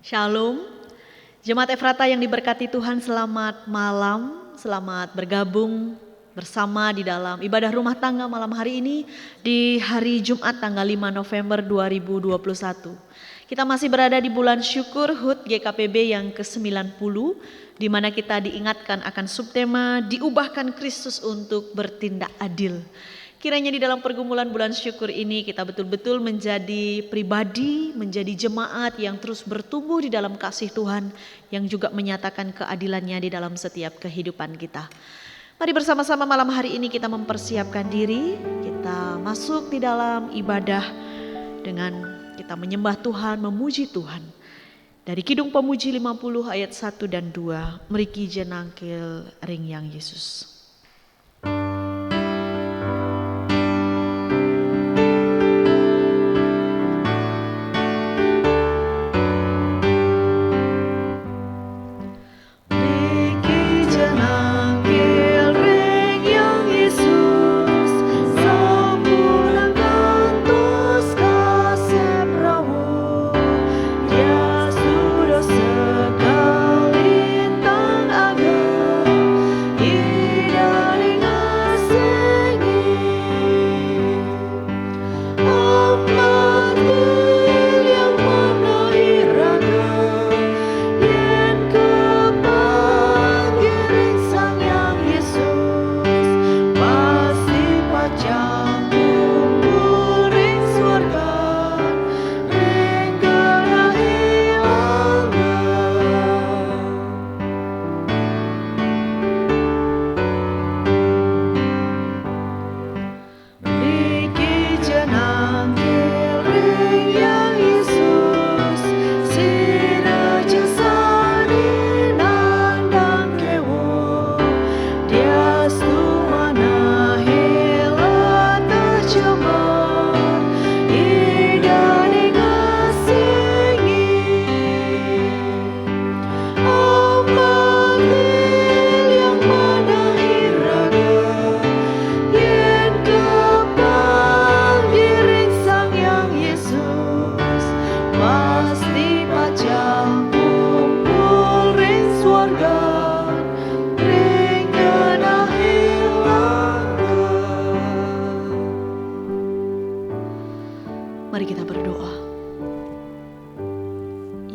Shalom, Jemaat Efrata yang diberkati Tuhan, selamat malam, selamat bergabung bersama di dalam ibadah rumah tangga malam hari ini di hari Jumat tanggal 5 November 2021. Kita masih berada di bulan syukur HUT GKPB yang ke-90, di mana kita diingatkan akan subtema diubahkan Kristus untuk bertindak adil. Kiranya di dalam pergumulan bulan syukur ini kita betul-betul menjadi pribadi, menjadi jemaat yang terus bertumbuh di dalam kasih Tuhan, yang juga menyatakan keadilannya di dalam setiap kehidupan kita. Mari bersama-sama malam hari ini kita mempersiapkan diri, kita masuk di dalam ibadah dengan kita menyembah Tuhan, memuji Tuhan. Dari Kidung Pemuji 50 ayat 1 dan 2, Mriki jenangkil ring yang Yesus.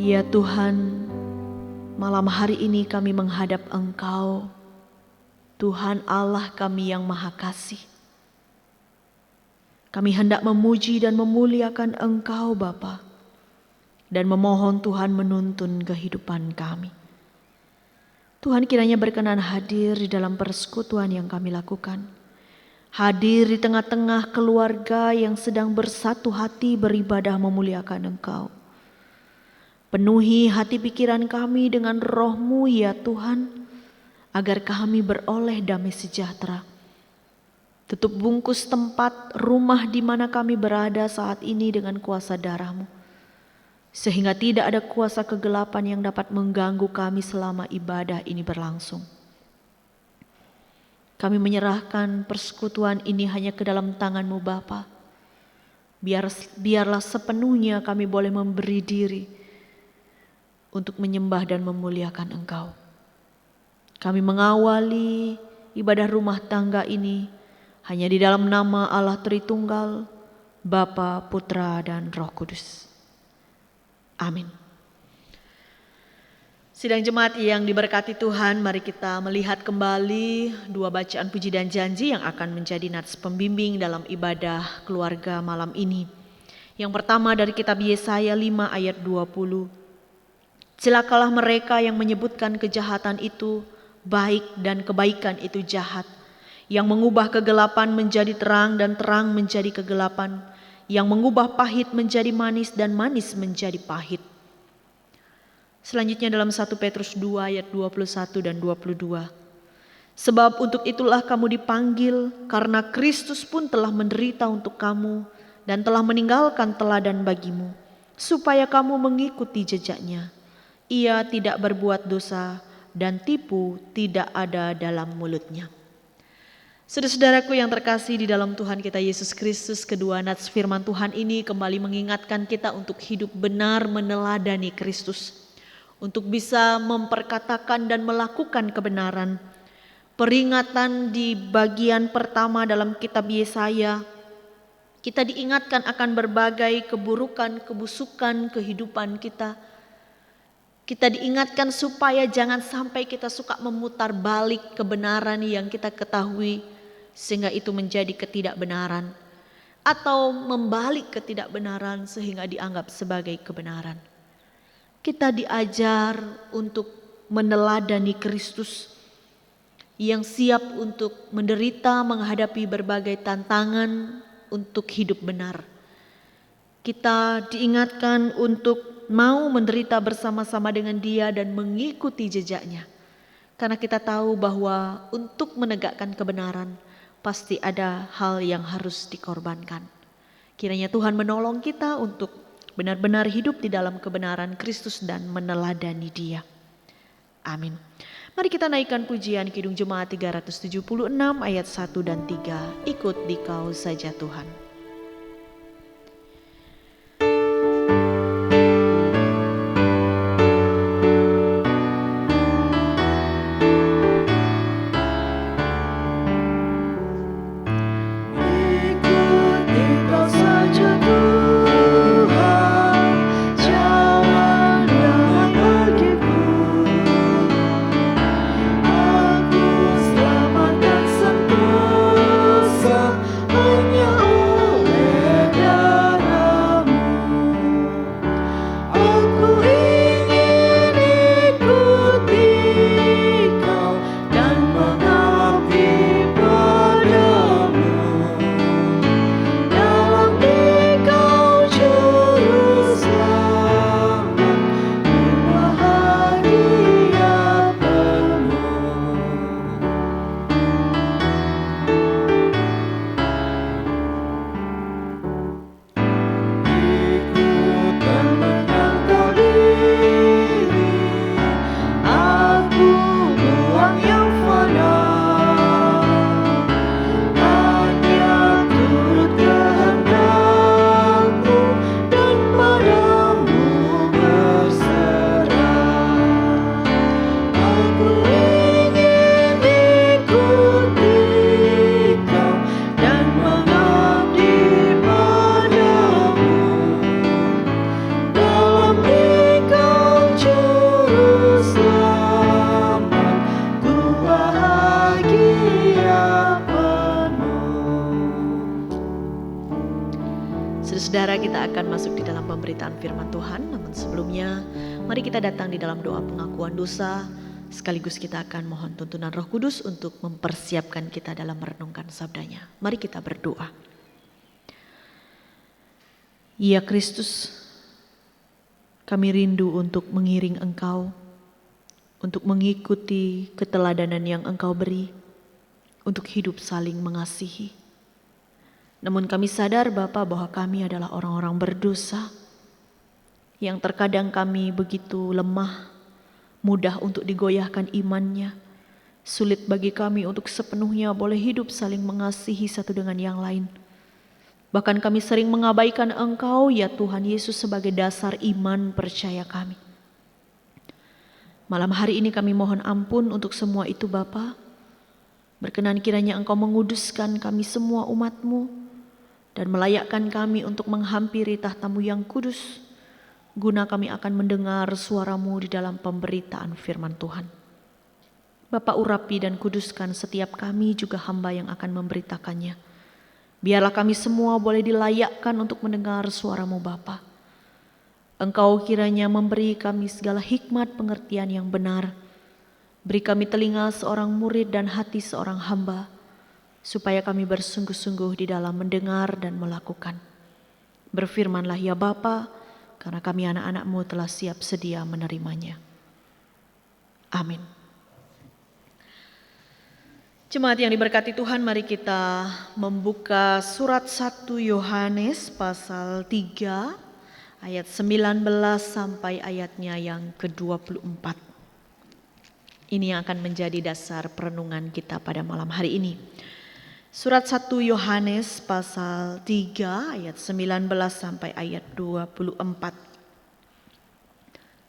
Ya Tuhan, malam hari ini kami menghadap Engkau, Tuhan Allah kami yang Maha Kasih. Kami hendak memuji dan memuliakan Engkau Bapa, dan memohon Tuhan menuntun kehidupan kami. Tuhan kiranya berkenan hadir di dalam persekutuan yang kami lakukan. Hadir di tengah-tengah keluarga yang sedang bersatu hati beribadah memuliakan Engkau. Penuhi hati pikiran kami dengan roh-Mu ya Tuhan, agar kami beroleh damai sejahtera. Tutup bungkus tempat rumah di mana kami berada saat ini dengan kuasa darah-Mu, sehingga tidak ada kuasa kegelapan yang dapat mengganggu kami selama ibadah ini berlangsung. Kami menyerahkan persekutuan ini hanya ke dalam tangan-Mu Bapa. Biarlah sepenuhnya kami boleh memberi diri untuk menyembah dan memuliakan Engkau. Kami mengawali ibadah rumah tangga ini hanya di dalam nama Allah Tritunggal, Bapa, Putra, dan Roh Kudus. Amin. Sidang jemaat yang diberkati Tuhan, mari kita melihat kembali dua bacaan puji dan janji yang akan menjadi nats pembimbing dalam ibadah keluarga malam ini. Yang pertama dari kitab Yesaya 5 ayat 20. Celakalah mereka yang menyebutkan kejahatan itu baik dan kebaikan itu jahat, yang mengubah kegelapan menjadi terang dan terang menjadi kegelapan, yang mengubah pahit menjadi manis dan manis menjadi pahit. Selanjutnya dalam 1 Petrus 2 ayat 21 dan 22. Sebab untuk itulah kamu dipanggil, karena Kristus pun telah menderita untuk kamu dan telah meninggalkan teladan bagimu, supaya kamu mengikuti jejaknya. Ia tidak berbuat dosa dan tipu tidak ada dalam mulutnya. Saudara-saudaraku yang terkasih di dalam Tuhan kita Yesus Kristus, kedua nats firman Tuhan ini kembali mengingatkan kita untuk hidup benar meneladani Kristus. Untuk bisa memperkatakan dan melakukan kebenaran. Peringatan di bagian pertama dalam kitab Yesaya, kita diingatkan akan berbagai keburukan, kebusukan kehidupan kita. Kita diingatkan supaya jangan sampai kita suka memutar balik kebenaran yang kita ketahui sehingga itu menjadi ketidakbenaran, atau membalik ketidakbenaran sehingga dianggap sebagai kebenaran. Kita diajar untuk meneladani Kristus yang siap untuk menderita menghadapi berbagai tantangan untuk hidup benar. Kita diingatkan untuk mau menderita bersama-sama dengan Dia dan mengikuti jejaknya. Karena kita tahu bahwa untuk menegakkan kebenaran pasti ada hal yang harus dikorbankan. Kiranya Tuhan menolong kita untuk benar-benar hidup di dalam kebenaran Kristus dan meneladani Dia. Amin. Mari kita naikkan pujian Kidung Jemaat 376 ayat 1 dan 3. Ikut Dikau saja Tuhan. Saudara, kita akan masuk di dalam pemberitaan firman Tuhan. Namun sebelumnya, mari kita datang di dalam doa pengakuan dosa. Sekaligus kita akan mohon tuntunan Roh Kudus untuk mempersiapkan kita dalam merenungkan sabdanya. Mari kita berdoa. Ya Kristus, kami rindu untuk mengiring Engkau, untuk mengikuti keteladanan yang Engkau beri, untuk hidup saling mengasihi. Namun kami sadar Bapa bahwa kami adalah orang-orang berdosa yang terkadang kami begitu lemah, mudah untuk digoyahkan imannya. Sulit bagi kami untuk sepenuhnya boleh hidup saling mengasihi satu dengan yang lain. Bahkan kami sering mengabaikan Engkau ya Tuhan Yesus sebagai dasar iman percaya kami. Malam hari ini kami mohon ampun untuk semua itu Bapa. Berkenan kiranya Engkau menguduskan kami semua umat-Mu dan melayakkan kami untuk menghampiri tahta-Mu yang kudus, guna kami akan mendengar suara-Mu di dalam pemberitaan firman Tuhan. Bapa, urapi dan kuduskan setiap kami juga hamba yang akan memberitakannya. Biarlah kami semua boleh dilayakkan untuk mendengar suara-Mu Bapa. Engkau kiranya memberi kami segala hikmat pengertian yang benar. Beri kami telinga seorang murid dan hati seorang hamba, supaya kami bersungguh-sungguh di dalam mendengar dan melakukan. Berfirmanlah ya Bapa, karena kami anak-anak-Mu telah siap sedia menerimanya. Amin. Jemaat yang diberkati Tuhan, mari kita membuka surat 1 Yohanes pasal 3 ayat 19 sampai ayatnya yang ke-24. Ini yang akan menjadi dasar perenungan kita pada malam hari ini. Surat 1 Yohanes pasal 3 ayat 19 sampai ayat 24.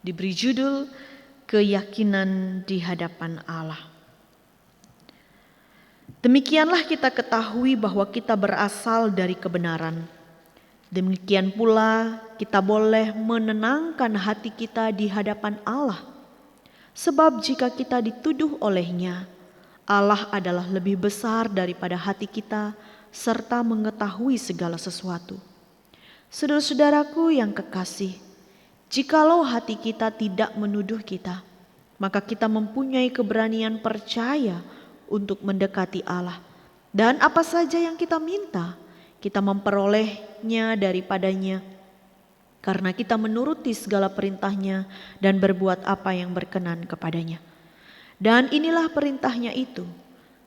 Diberi judul Keyakinan di hadapan Allah. Demikianlah kita ketahui bahwa kita berasal dari kebenaran. Demikian pula kita boleh menenangkan hati kita di hadapan Allah. Sebab jika kita dituduh olehnya, Allah adalah lebih besar daripada hati kita serta mengetahui segala sesuatu. Saudara-saudaraku yang kekasih, jikalau hati kita tidak menuduh kita, maka kita mempunyai keberanian percaya untuk mendekati Allah. Dan apa saja yang kita minta, kita memperolehnya daripadanya, karena kita menuruti segala perintahnya dan berbuat apa yang berkenan kepadanya. Dan inilah perintahnya itu,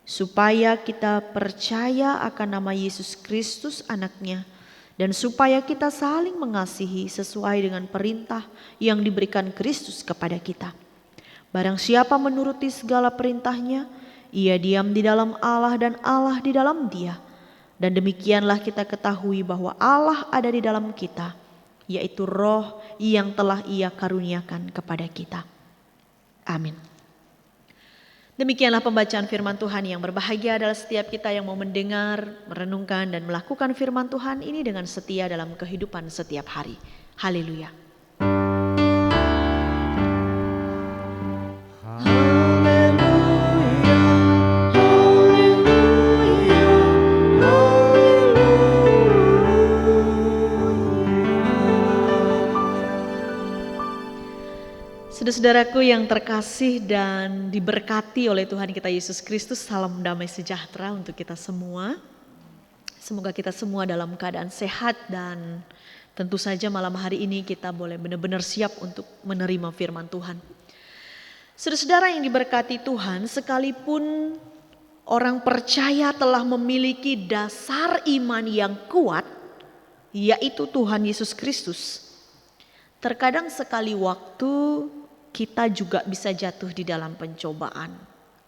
supaya kita percaya akan nama Yesus Kristus anaknya, dan supaya kita saling mengasihi sesuai dengan perintah yang diberikan Kristus kepada kita. Barang siapa menuruti segala perintahnya, ia diam di dalam Allah dan Allah di dalam dia. Dan demikianlah kita ketahui bahwa Allah ada di dalam kita, yaitu Roh yang telah Ia karuniakan kepada kita. Amin. Demikianlah pembacaan firman Tuhan. Yang berbahagia adalah setiap kita yang mau mendengar, merenungkan dan melakukan firman Tuhan ini dengan setia dalam kehidupan setiap hari. Haleluya. Saudara-saudaraku yang terkasih dan diberkati oleh Tuhan kita Yesus Kristus, salam damai sejahtera untuk kita semua. Semoga kita semua dalam keadaan sehat dan tentu saja malam hari ini kita boleh benar-benar siap untuk menerima firman Tuhan. Saudara-saudara yang diberkati Tuhan, sekalipun orang percaya telah memiliki dasar iman yang kuat, yaitu Tuhan Yesus Kristus, terkadang sekali waktu kita juga bisa jatuh di dalam pencobaan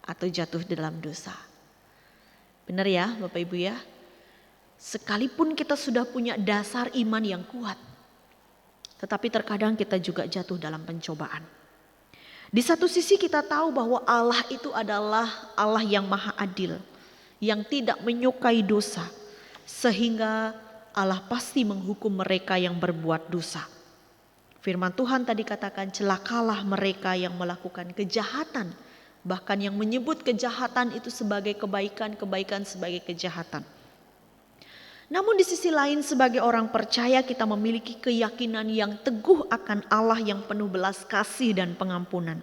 atau jatuh di dalam dosa. Benar ya Bapak Ibu ya? Sekalipun kita sudah punya dasar iman yang kuat, tetapi terkadang kita juga jatuh dalam pencobaan. Di satu sisi kita tahu bahwa Allah itu adalah Allah yang maha adil, yang tidak menyukai dosa, sehingga Allah pasti menghukum mereka yang berbuat dosa. Firman Tuhan tadi katakan, celakalah mereka yang melakukan kejahatan, bahkan yang menyebut kejahatan itu sebagai kebaikan, kebaikan sebagai kejahatan. Namun di sisi lain sebagai orang percaya kita memiliki keyakinan yang teguh akan Allah yang penuh belas kasih dan pengampunan.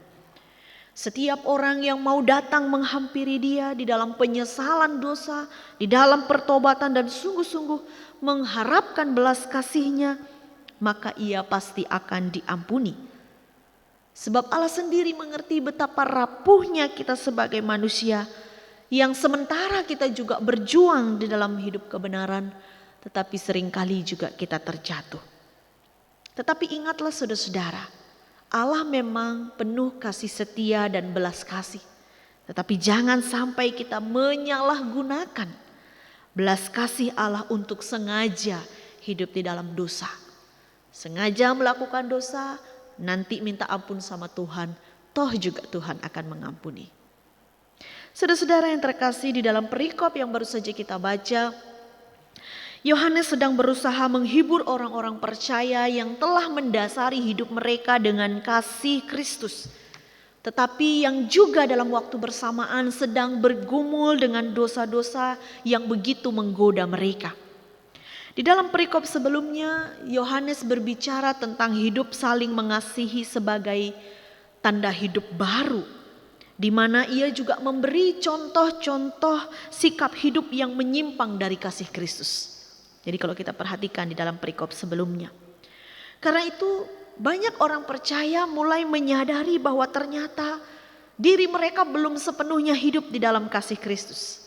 Setiap orang yang mau datang menghampiri Dia di dalam penyesalan dosa, di dalam pertobatan dan sungguh-sungguh mengharapkan belas kasih-Nya, maka ia pasti akan diampuni. Sebab Allah sendiri mengerti betapa rapuhnya kita sebagai manusia, yang sementara kita juga berjuang di dalam hidup kebenaran, tetapi seringkali juga kita terjatuh. Tetapi ingatlah saudara-saudara, Allah memang penuh kasih setia dan belas kasih. Tetapi jangan sampai kita menyalahgunakan belas kasih Allah untuk sengaja hidup di dalam dosa. Sengaja melakukan dosa, nanti minta ampun sama Tuhan, toh juga Tuhan akan mengampuni. Saudara-saudara yang terkasih, di dalam perikop yang baru saja kita baca, Yohanes sedang berusaha menghibur orang-orang percaya yang telah mendasari hidup mereka dengan kasih Kristus, tetapi yang juga dalam waktu bersamaan sedang bergumul dengan dosa-dosa yang begitu menggoda mereka. Di dalam perikop sebelumnya, Yohanes berbicara tentang hidup saling mengasihi sebagai tanda hidup baru, di mana ia juga memberi contoh-contoh sikap hidup yang menyimpang dari kasih Kristus. Jadi kalau kita perhatikan di dalam perikop sebelumnya. Karena itu banyak orang percaya mulai menyadari bahwa ternyata diri mereka belum sepenuhnya hidup di dalam kasih Kristus.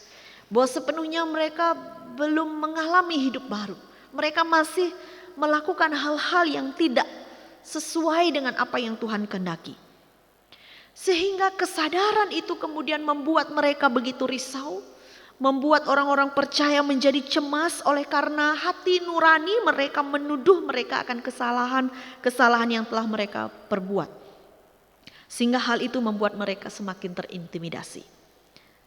Bahwa sepenuhnya mereka belum mengalami hidup baru. Mereka masih melakukan hal-hal yang tidak sesuai dengan apa yang Tuhan kehendaki. Sehingga kesadaran itu kemudian membuat mereka begitu risau, Membuat orang-orang percaya menjadi cemas oleh karena hati nurani mereka menuduh mereka akan kesalahan yang telah mereka perbuat. Sehingga hal itu membuat mereka semakin terintimidasi.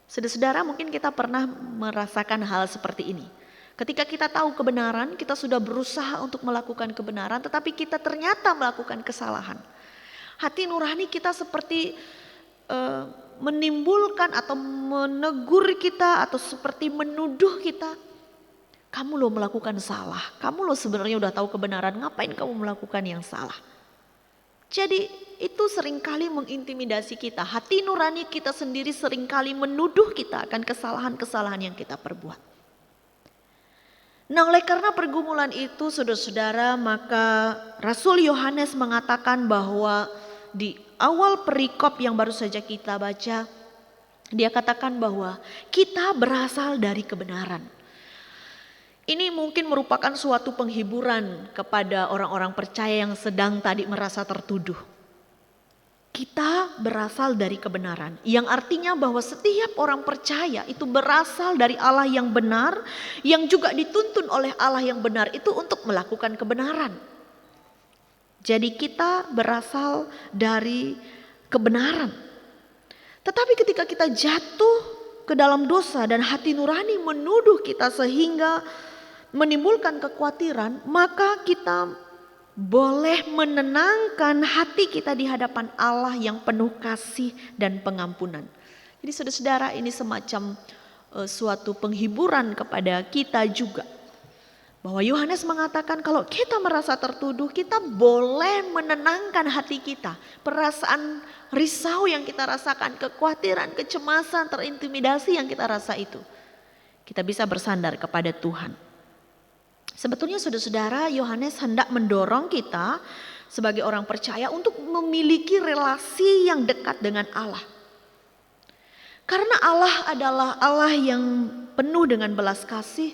Saudara-saudara, mungkin kita pernah merasakan hal seperti ini. Ketika kita tahu kebenaran, kita sudah berusaha untuk melakukan kebenaran, tetapi kita ternyata melakukan kesalahan. Hati nurani kita seperti menimbulkan atau menegur kita atau seperti menuduh kita. Kamu loh melakukan salah, kamu loh sebenarnya udah tahu kebenaran, ngapain kamu melakukan yang salah. Jadi itu seringkali mengintimidasi kita. Hati nurani kita sendiri seringkali menuduh kita akan kesalahan-kesalahan yang kita perbuat. Nah, oleh karena pergumulan itu saudara-saudara, maka Rasul Yohanes mengatakan bahwa di awal perikop yang baru saja kita baca, dia katakan bahwa kita berasal dari kebenaran. Ini mungkin merupakan suatu penghiburan kepada orang-orang percaya yang sedang tadi merasa tertuduh. Kita berasal dari kebenaran, yang artinya bahwa setiap orang percaya itu berasal dari Allah yang benar, yang juga dituntun oleh Allah yang benar itu untuk melakukan kebenaran. Jadi kita berasal dari kebenaran. Tetapi ketika kita jatuh ke dalam dosa dan hati nurani menuduh kita sehingga menimbulkan kekhawatiran, maka kita boleh menenangkan hati kita di hadapan Allah yang penuh kasih dan pengampunan. Jadi saudara-saudara, ini semacam suatu penghiburan kepada kita juga. Bahwa Yohanes mengatakan kalau kita merasa tertuduh, kita boleh menenangkan hati kita. Perasaan risau yang kita rasakan, kekhawatiran, kecemasan, terintimidasi yang kita rasa itu. Kita bisa bersandar kepada Tuhan. Sebetulnya saudara-saudara, Yohanes hendak mendorong kita sebagai orang percaya untuk memiliki relasi yang dekat dengan Allah. Karena Allah adalah Allah yang penuh dengan belas kasih,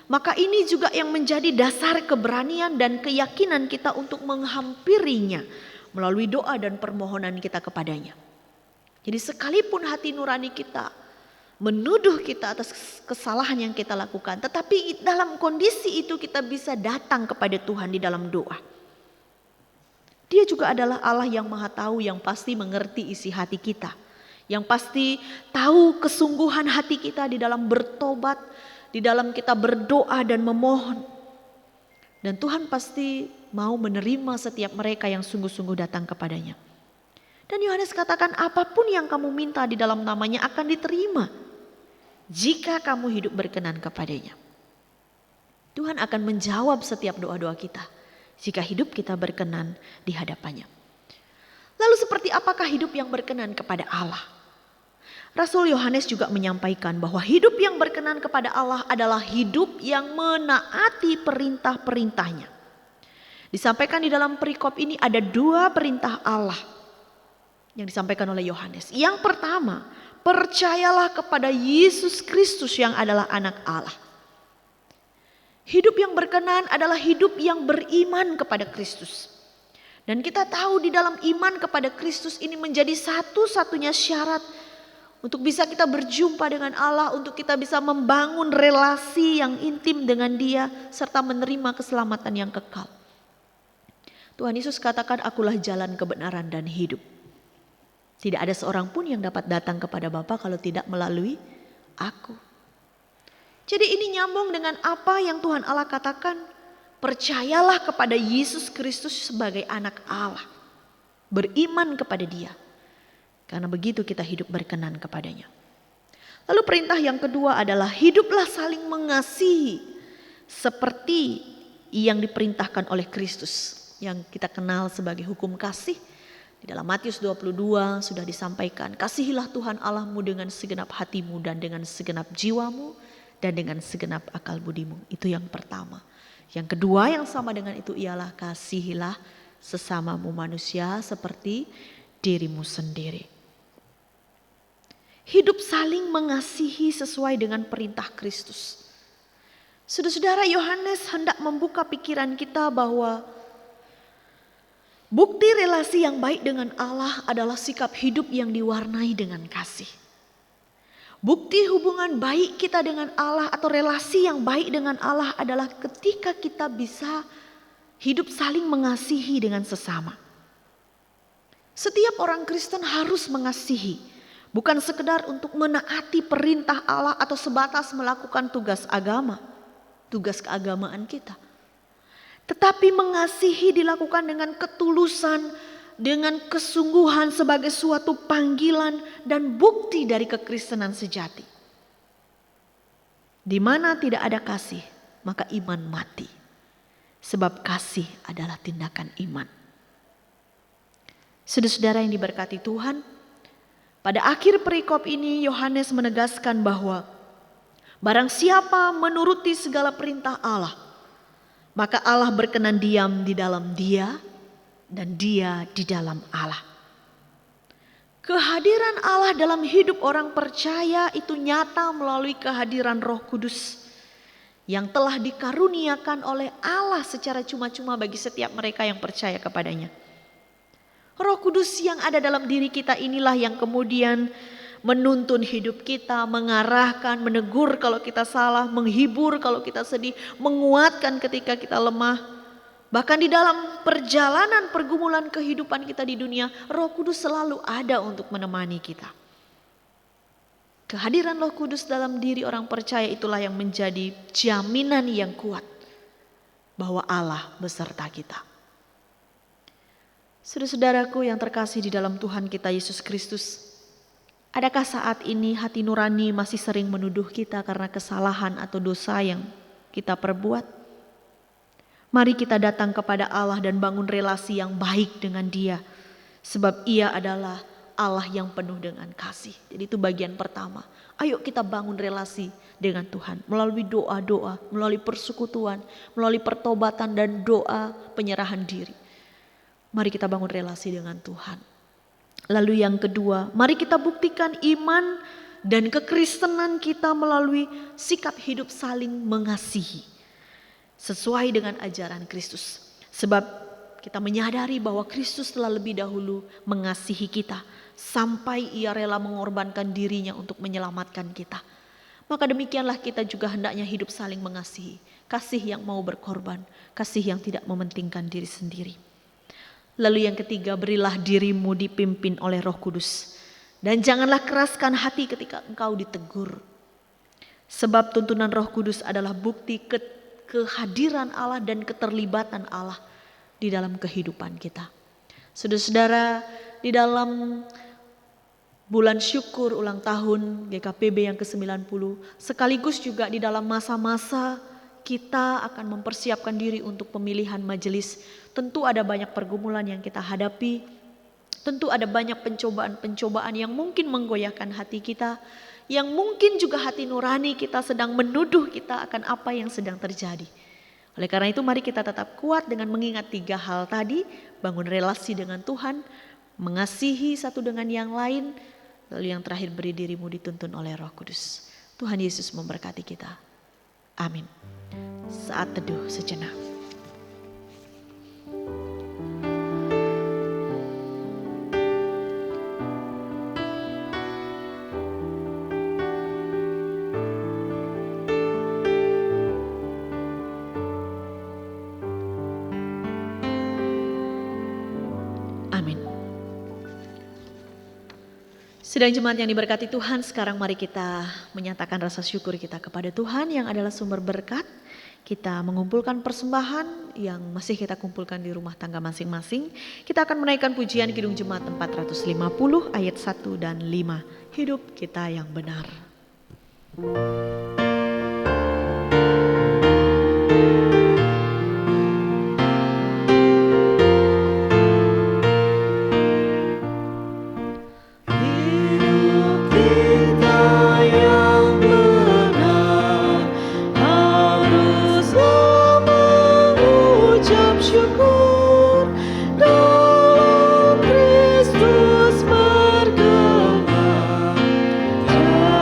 maka ini juga yang menjadi dasar keberanian dan keyakinan kita untuk menghampirinya melalui doa dan permohonan kita kepadanya. Jadi sekalipun hati nurani kita menuduh kita atas kesalahan yang kita lakukan, tetapi dalam kondisi itu kita bisa datang kepada Tuhan di dalam doa. Dia juga adalah Allah yang Maha Tahu, yang pasti mengerti isi hati kita, yang pasti tahu kesungguhan hati kita di dalam bertobat, di dalam kita berdoa dan memohon. Dan Tuhan pasti mau menerima setiap mereka yang sungguh-sungguh datang kepadanya. Dan Yohanes katakan apapun yang kamu minta di dalam namanya akan diterima. Jika kamu hidup berkenan kepadanya. Tuhan akan menjawab setiap doa-doa kita. Jika hidup kita berkenan di hadapannya. Lalu seperti apakah hidup yang berkenan kepada Allah? Rasul Yohanes juga menyampaikan bahwa hidup yang berkenan kepada Allah adalah hidup yang menaati perintah-perintahnya. Disampaikan di dalam perikop ini ada 2 perintah Allah yang disampaikan oleh Yohanes. Yang pertama, percayalah kepada Yesus Kristus yang adalah anak Allah. Hidup yang berkenan adalah hidup yang beriman kepada Kristus. Dan kita tahu di dalam iman kepada Kristus ini menjadi satu-satunya syarat untuk bisa kita berjumpa dengan Allah, untuk kita bisa membangun relasi yang intim dengan Dia, serta menerima keselamatan yang kekal. Tuhan Yesus katakan, akulah jalan kebenaran dan hidup. Tidak ada seorang pun yang dapat datang kepada Bapa kalau tidak melalui aku. Jadi ini nyambung dengan apa yang Tuhan Allah katakan. Percayalah kepada Yesus Kristus sebagai anak Allah. Beriman kepada Dia. Karena begitu kita hidup berkenan kepadanya. Lalu perintah yang kedua adalah hiduplah saling mengasihi. Seperti yang diperintahkan oleh Kristus. Yang kita kenal sebagai hukum kasih. Di dalam Matius 22 sudah disampaikan, kasihilah Tuhan Allahmu dengan segenap hatimu dan dengan segenap jiwamu dan dengan segenap akal budimu. Itu yang pertama. Yang kedua yang sama dengan itu ialah kasihilah sesamamu manusia seperti dirimu sendiri. Hidup saling mengasihi sesuai dengan perintah Kristus. Saudara-saudara, Yohanes hendak membuka pikiran kita bahwa bukti relasi yang baik dengan Allah adalah sikap hidup yang diwarnai dengan kasih. Bukti hubungan baik kita dengan Allah atau relasi yang baik dengan Allah adalah ketika kita bisa hidup saling mengasihi dengan sesama. Setiap orang Kristen harus mengasihi, bukan sekedar untuk menaati perintah Allah atau sebatas melakukan tugas agama, tugas keagamaan kita. Tetapi mengasihi dilakukan dengan ketulusan, dengan kesungguhan sebagai suatu panggilan dan bukti dari kekristenan sejati. Di mana tidak ada kasih, maka iman mati. Sebab kasih adalah tindakan iman. Saudara-saudara yang diberkati Tuhan, pada akhir perikop ini Yohanes menegaskan bahwa barang siapa menuruti segala perintah Allah, maka Allah berkenan diam di dalam dia dan dia di dalam Allah. Kehadiran Allah dalam hidup orang percaya itu nyata melalui kehadiran Roh Kudus yang telah dikaruniakan oleh Allah secara cuma-cuma bagi setiap mereka yang percaya kepadanya. Roh Kudus yang ada dalam diri kita inilah yang kemudian menuntun hidup kita, mengarahkan, menegur kalau kita salah, menghibur kalau kita sedih, menguatkan ketika kita lemah. Bahkan di dalam perjalanan pergumulan kehidupan kita di dunia, Roh Kudus selalu ada untuk menemani kita. Kehadiran Roh Kudus dalam diri orang percaya itulah yang menjadi jaminan yang kuat bahwa Allah beserta kita. Saudara-saudaraku yang terkasih di dalam Tuhan kita Yesus Kristus, adakah saat ini hati nurani masih sering menuduh kita karena kesalahan atau dosa yang kita perbuat? Mari kita datang kepada Allah dan bangun relasi yang baik dengan Dia. Sebab Ia adalah Allah yang penuh dengan kasih. Jadi itu bagian pertama. Ayo kita bangun relasi dengan Tuhan. Melalui doa-doa, melalui persekutuan, melalui pertobatan dan doa penyerahan diri. Mari kita bangun relasi dengan Tuhan. Lalu yang kedua, mari kita buktikan iman dan kekristenan kita melalui sikap hidup saling mengasihi. Sesuai dengan ajaran Kristus. Sebab kita menyadari bahwa Kristus telah lebih dahulu mengasihi kita. Sampai Ia rela mengorbankan dirinya untuk menyelamatkan kita. Maka demikianlah kita juga hendaknya hidup saling mengasihi. Kasih yang mau berkorban. Kasih yang tidak mementingkan diri sendiri. Lalu yang ketiga, berilah dirimu dipimpin oleh Roh Kudus. Dan janganlah keraskan hati ketika engkau ditegur. Sebab tuntunan Roh Kudus adalah bukti kehadiran Allah dan keterlibatan Allah di dalam kehidupan kita. Saudara-saudara, di dalam bulan syukur ulang tahun GKPB yang ke-90, sekaligus juga di dalam masa-masa kita akan mempersiapkan diri untuk pemilihan majelis. Tentu ada banyak pergumulan yang kita hadapi, tentu ada banyak pencobaan-pencobaan yang mungkin menggoyahkan hati kita, yang mungkin juga hati nurani kita sedang menuduh kita akan apa yang sedang terjadi. Oleh karena itu mari kita tetap kuat dengan mengingat 3 hal tadi. Bangun relasi dengan Tuhan, mengasihi satu dengan yang lain, lalu yang terakhir beri dirimu dituntun oleh Roh Kudus. Tuhan Yesus memberkati kita. Amin. Saat teduh sejenak. Sidang jemaat yang diberkati Tuhan, sekarang mari kita menyatakan rasa syukur kita kepada Tuhan yang adalah sumber berkat. Kita mengumpulkan persembahan yang masih kita kumpulkan di rumah tangga masing-masing. Kita akan menaikkan pujian Kidung Jemaat 450 ayat 1 dan 5. Hidup kita yang benar.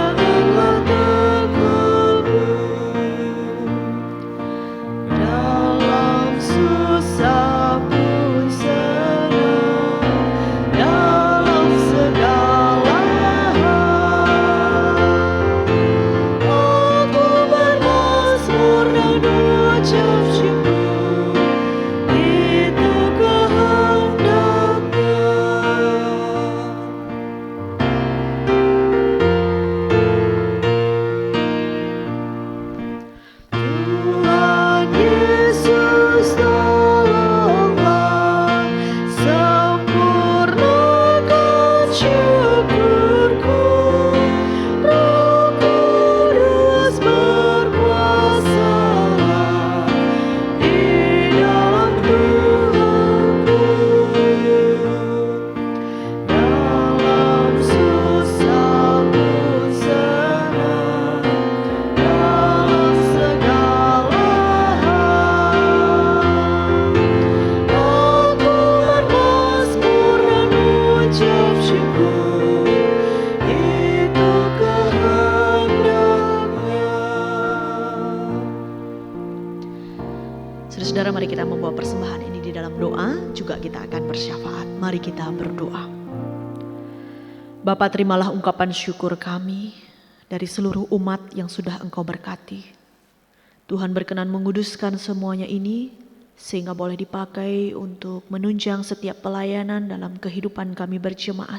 Janganlah takut. kita akan bersyafaat. Mari kita berdoa. Bapa, terimalah ungkapan syukur kami dari seluruh umat yang sudah Engkau berkati. Tuhan berkenan menguduskan semuanya ini sehingga boleh dipakai untuk menunjang setiap pelayanan dalam kehidupan kami berjemaat.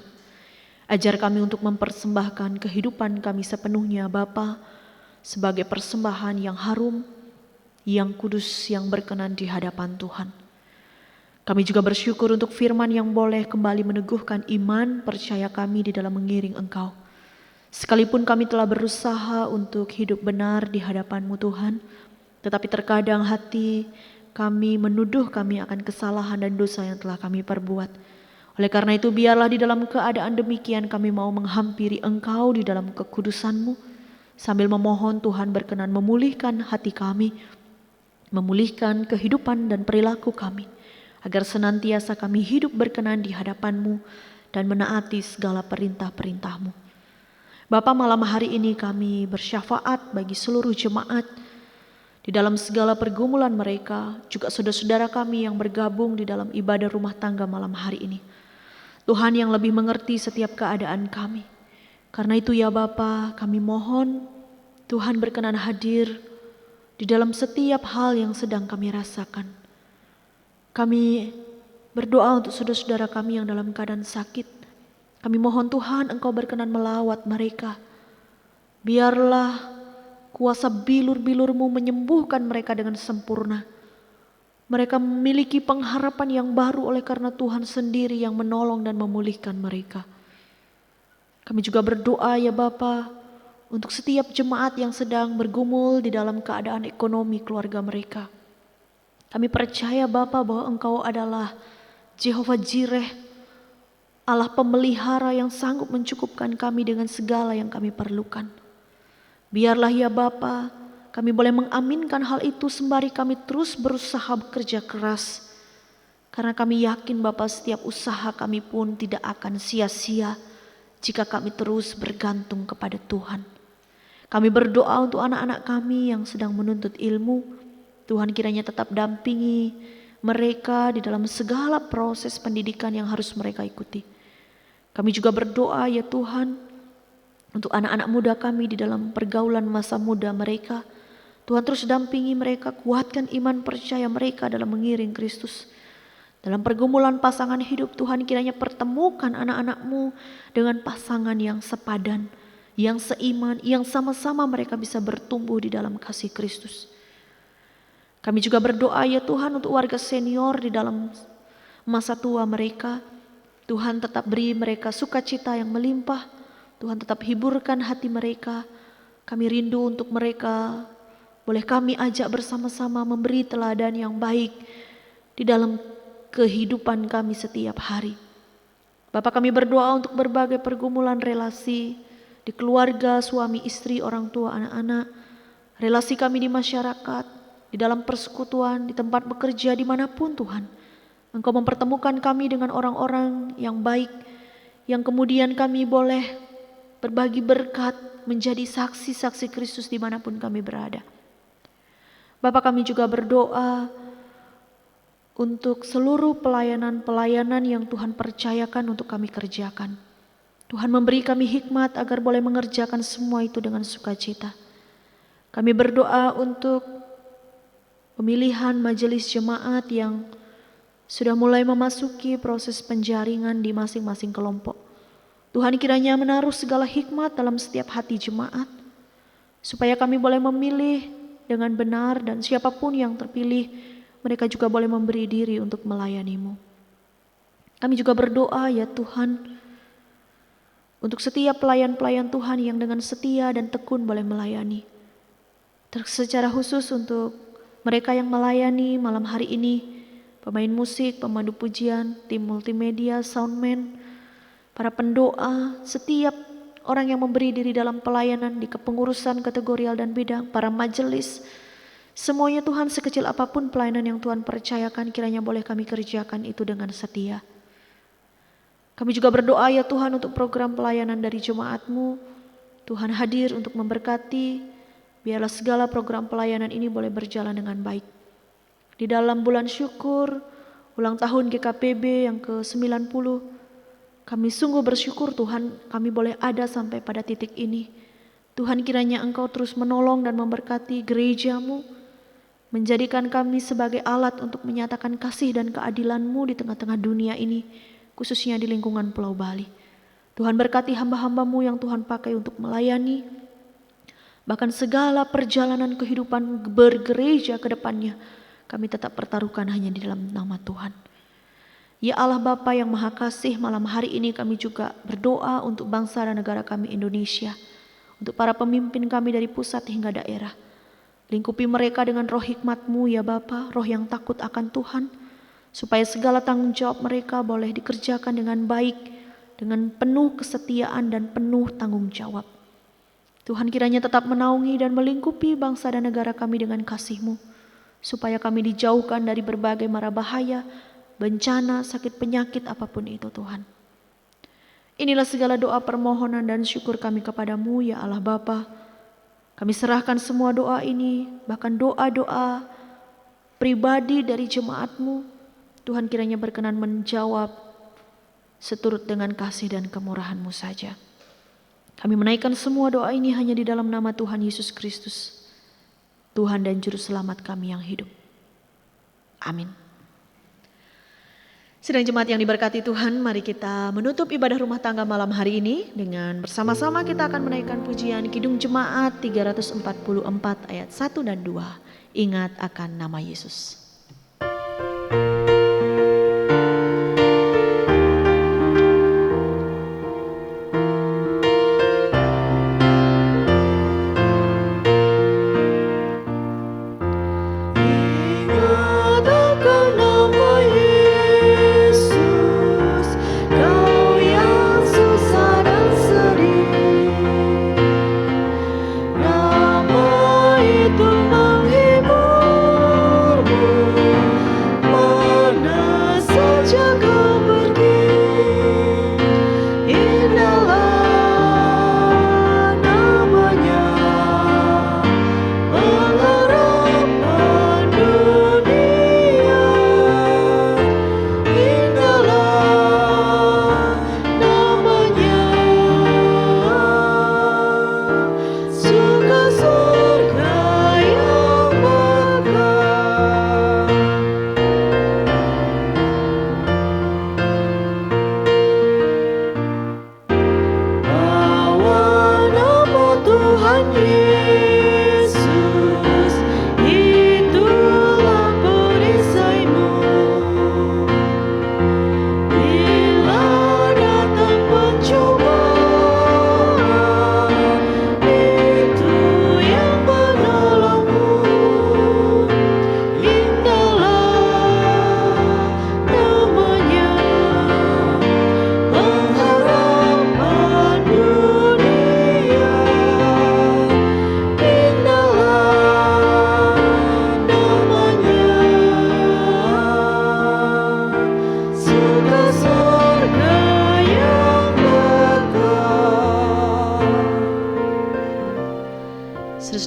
Ajar kami untuk mempersembahkan kehidupan kami sepenuhnya Bapa sebagai persembahan yang harum, yang kudus, yang berkenan di hadapan Tuhan. Kami juga bersyukur untuk firman yang boleh kembali meneguhkan iman percaya kami di dalam mengiring Engkau. Sekalipun kami telah berusaha untuk hidup benar di hadapan-Mu Tuhan, tetapi terkadang hati kami menuduh kami akan kesalahan dan dosa yang telah kami perbuat. Oleh karena itu biarlah di dalam keadaan demikian kami mau menghampiri Engkau di dalam kekudusan-Mu, sambil memohon Tuhan berkenan memulihkan hati kami, memulihkan kehidupan dan perilaku kami, agar senantiasa kami hidup berkenan di hadapan-Mu dan menaati segala perintah-perintah-Mu. Bapa, malam hari ini kami bersyafaat bagi seluruh jemaat di dalam segala pergumulan mereka, juga saudara-saudara kami yang bergabung di dalam ibadah rumah tangga malam hari ini. Tuhan yang lebih mengerti setiap keadaan kami. Karena itu ya Bapa, kami mohon Tuhan berkenan hadir di dalam setiap hal yang sedang kami rasakan. Kami berdoa untuk saudara-saudara kami yang dalam keadaan sakit. Kami mohon Tuhan Engkau berkenan melawat mereka. Biarlah kuasa bilur-bilur-Mu menyembuhkan mereka dengan sempurna. Mereka memiliki pengharapan yang baru oleh karena Tuhan sendiri yang menolong dan memulihkan mereka. Kami juga berdoa ya Bapa untuk setiap jemaat yang sedang bergumul di dalam keadaan ekonomi keluarga mereka. Kami percaya Bapa bahwa Engkau adalah Jehovah Jireh, Allah pemelihara yang sanggup mencukupkan kami dengan segala yang kami perlukan. Biarlah ya Bapa, kami boleh mengaminkan hal itu sembari kami terus berusaha bekerja keras. Karena kami yakin Bapa setiap usaha kami pun tidak akan sia-sia jika kami terus bergantung kepada Tuhan. Kami berdoa untuk anak-anak kami yang sedang menuntut ilmu. Tuhan kiranya tetap dampingi mereka di dalam segala proses pendidikan yang harus mereka ikuti. Kami juga berdoa ya Tuhan untuk anak-anak muda kami di dalam pergaulan masa muda mereka. Tuhan terus dampingi mereka, kuatkan iman percaya mereka dalam mengiring Kristus. Dalam pergumulan pasangan hidup Tuhan kiranya pertemukan anak-anak-Mu dengan pasangan yang sepadan, yang seiman, yang sama-sama mereka bisa bertumbuh di dalam kasih Kristus. Kami juga berdoa ya Tuhan untuk warga senior di dalam masa tua mereka. Tuhan tetap beri mereka sukacita yang melimpah. Tuhan tetap hiburkan hati mereka. Kami rindu untuk mereka. Boleh kami ajak bersama-sama memberi teladan yang baik di dalam kehidupan kami setiap hari. Bapak, kami berdoa untuk berbagai pergumulan relasi di keluarga, suami, istri, orang tua, anak-anak. Relasi kami di masyarakat, di dalam persekutuan, di tempat bekerja, dimanapun Tuhan. Engkau mempertemukan kami dengan orang-orang yang baik, yang kemudian kami boleh berbagi berkat, menjadi saksi-saksi Kristus dimanapun kami berada. Bapak, kami juga berdoa untuk seluruh pelayanan-pelayanan yang Tuhan percayakan untuk kami kerjakan. Tuhan memberi kami hikmat agar boleh mengerjakan semua itu dengan sukacita. Kami berdoa untuk pemilihan majelis jemaat yang sudah mulai memasuki proses penjaringan di masing-masing kelompok. Tuhan kiranya menaruh segala hikmat dalam setiap hati jemaat, supaya kami boleh memilih dengan benar dan siapapun yang terpilih, mereka juga boleh memberi diri untuk melayani-Mu. Kami juga berdoa ya Tuhan, untuk setiap pelayan-pelayan Tuhan yang dengan setia dan tekun boleh melayani. Secara khusus untuk mereka yang melayani malam hari ini, pemain musik, pemandu pujian, tim multimedia, soundman, para pendoa, setiap orang yang memberi diri dalam pelayanan di kepengurusan kategorial dan bidang, para majelis, semuanya Tuhan sekecil apapun pelayanan yang Tuhan percayakan kiranya boleh kami kerjakan itu dengan setia. Kami juga berdoa ya Tuhan untuk program pelayanan dari jemaat-Mu. Tuhan hadir untuk memberkati. Biarlah segala program pelayanan ini boleh berjalan dengan baik. Di dalam bulan syukur, ulang tahun GKPB yang ke-90. Kami sungguh bersyukur Tuhan kami boleh ada sampai pada titik ini. Tuhan kiranya Engkau terus menolong dan memberkati gereja-Mu, menjadikan kami sebagai alat untuk menyatakan kasih dan keadilan-Mu di tengah-tengah dunia ini, khususnya di lingkungan Pulau Bali. Tuhan berkati hamba-hamba-Mu yang Tuhan pakai untuk melayani, bahkan segala perjalanan kehidupan bergereja ke depannya, kami tetap pertaruhkan hanya di dalam nama Tuhan. Ya Allah Bapa yang Maha Kasih, malam hari ini kami juga berdoa untuk bangsa dan negara kami Indonesia, untuk para pemimpin kami dari pusat hingga daerah. Lingkupi mereka dengan roh hikmat-Mu ya Bapa, roh yang takut akan Tuhan, supaya segala tanggung jawab mereka boleh dikerjakan dengan baik, dengan penuh kesetiaan dan penuh tanggung jawab. Tuhan kiranya tetap menaungi dan melingkupi bangsa dan negara kami dengan kasih-Mu, supaya kami dijauhkan dari berbagai mara bahaya, bencana, sakit penyakit apapun itu Tuhan. Inilah segala doa permohonan dan syukur kami kepadamu ya Allah Bapa. Kami serahkan semua doa ini, bahkan doa-doa pribadi dari jemaat-Mu. Tuhan kiranya berkenan menjawab seturut dengan kasih dan kemurahan-Mu saja. Kami menaikkan semua doa ini hanya di dalam nama Tuhan Yesus Kristus, Tuhan dan Juru Selamat kami yang hidup. Amin. Sidang jemaat yang diberkati Tuhan, mari kita menutup ibadah rumah tangga malam hari ini dengan bersama-sama kita akan menaikkan pujian Kidung Jemaat 344 ayat 1 dan 2. Ingat akan nama Yesus.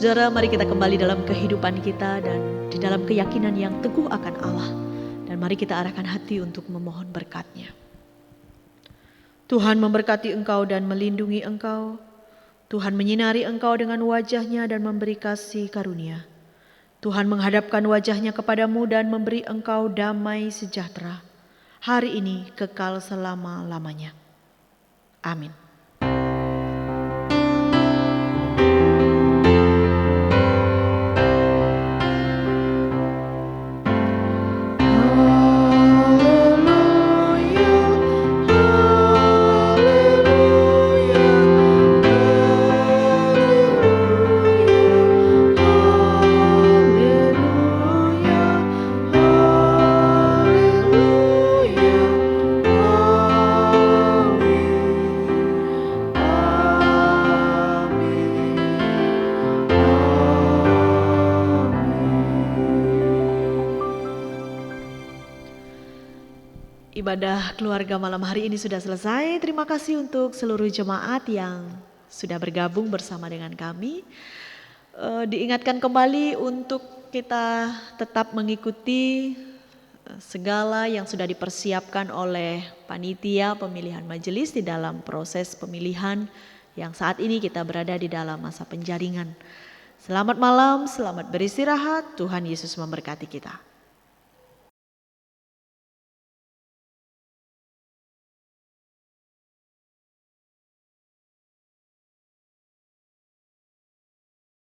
Saudara, mari kita kembali dalam kehidupan kita dan di dalam keyakinan yang teguh akan Allah. Dan mari kita arahkan hati untuk memohon berkat-Nya. Tuhan memberkati engkau dan melindungi engkau. Tuhan menyinari engkau dengan wajah-Nya dan memberi kasih karunia. Tuhan menghadapkan wajah-Nya kepadamu dan memberi engkau damai sejahtera. Hari ini kekal selama-lamanya. Amin. Ibadah keluarga malam hari ini sudah selesai. Terima kasih untuk seluruh jemaat yang sudah bergabung bersama dengan kami. Diingatkan kembali untuk kita tetap mengikuti segala yang sudah dipersiapkan oleh panitia pemilihan majelis di dalam proses pemilihan yang saat ini kita berada di dalam masa penjaringan. Selamat malam, selamat beristirahat, Tuhan Yesus memberkati kita.